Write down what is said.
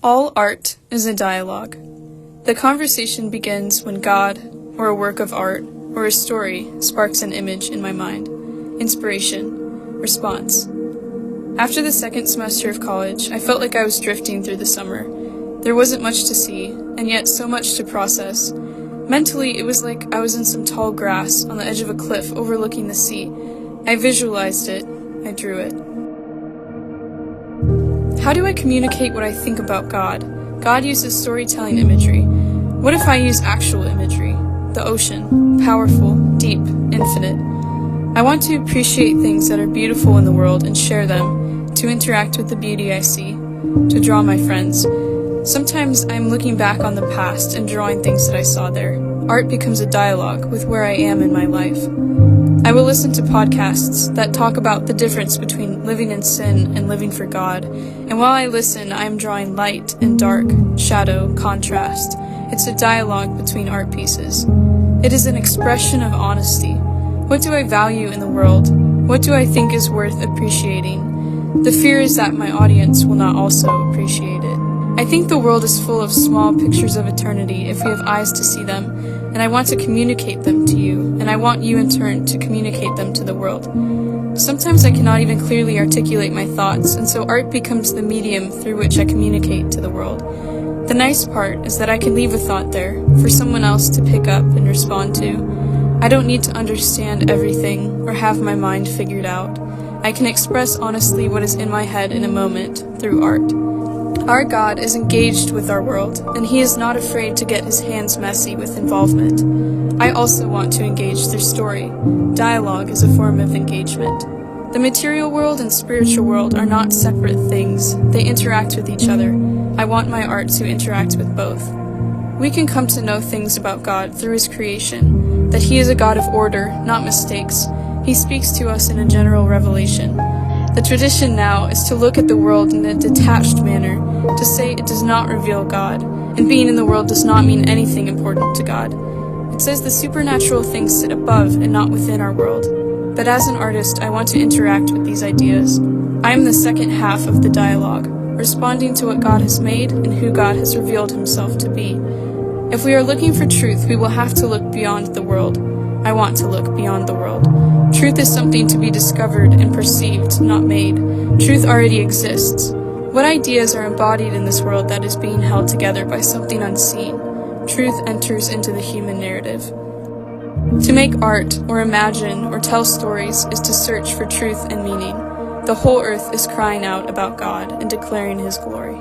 All art is a dialogue. The conversation begins when God, or a work of art, or a story sparks an image in my mind. Inspiration. Response. After the second semester of college, I felt like I was drifting through the summer. There wasn't much to see, and yet so much to process. Mentally, it was like I was in some tall grass on the edge of a cliff overlooking the sea. I visualized it. I drew it. How do I communicate what I think about God? God uses storytelling imagery. What if I use actual imagery? The ocean, powerful, deep, infinite. I want to appreciate things that are beautiful in the world and share them, to interact with the beauty I see, to draw my friends. Sometimes I'm looking back on the past and drawing things that I saw there. Art becomes a dialogue with where I am in my life. I will listen to podcasts that talk about the difference between living in sin and living for God. And while I listen, I am drawing light and dark, shadow, contrast. It's a dialogue between art pieces. It is an expression of honesty. What do I value in the world? What do I think is worth appreciating? The fear is that my audience will not also appreciate it. I think the world is full of small pictures of eternity if we have eyes to see them, and I want to communicate them to you, and I want you in turn to communicate them to the world. Sometimes I cannot even clearly articulate my thoughts, and so art becomes the medium through which I communicate to the world. The nice part is that I can leave a thought there for someone else to pick up and respond to. I don't need to understand everything or have my mind figured out. I can express honestly what is in my head in a moment through art. Our God is engaged with our world, and He is not afraid to get His hands messy with involvement. I also want to engage through story. Dialogue is a form of engagement. The material world and spiritual world are not separate things. They interact with each other. I want my art to interact with both. We can come to know things about God through His creation, that He is a God of order, not mistakes. He speaks to us in a general revelation. The tradition now is to look at the world in a detached manner, to say it does not reveal God, and being in the world does not mean anything important to God. It says the supernatural things sit above and not within our world. But as an artist, I want to interact with these ideas. I am the second half of the dialogue, responding to what God has made and who God has revealed Himself to be. If we are looking for truth, we will have to look beyond the world. I want to look beyond the world. Truth is something to be discovered and perceived, not made. Truth already exists. What ideas are embodied in this world that is being held together by something unseen? Truth enters into the human narrative. To make art, or imagine, or tell stories is to search for truth and meaning. The whole earth is crying out about God and declaring His glory.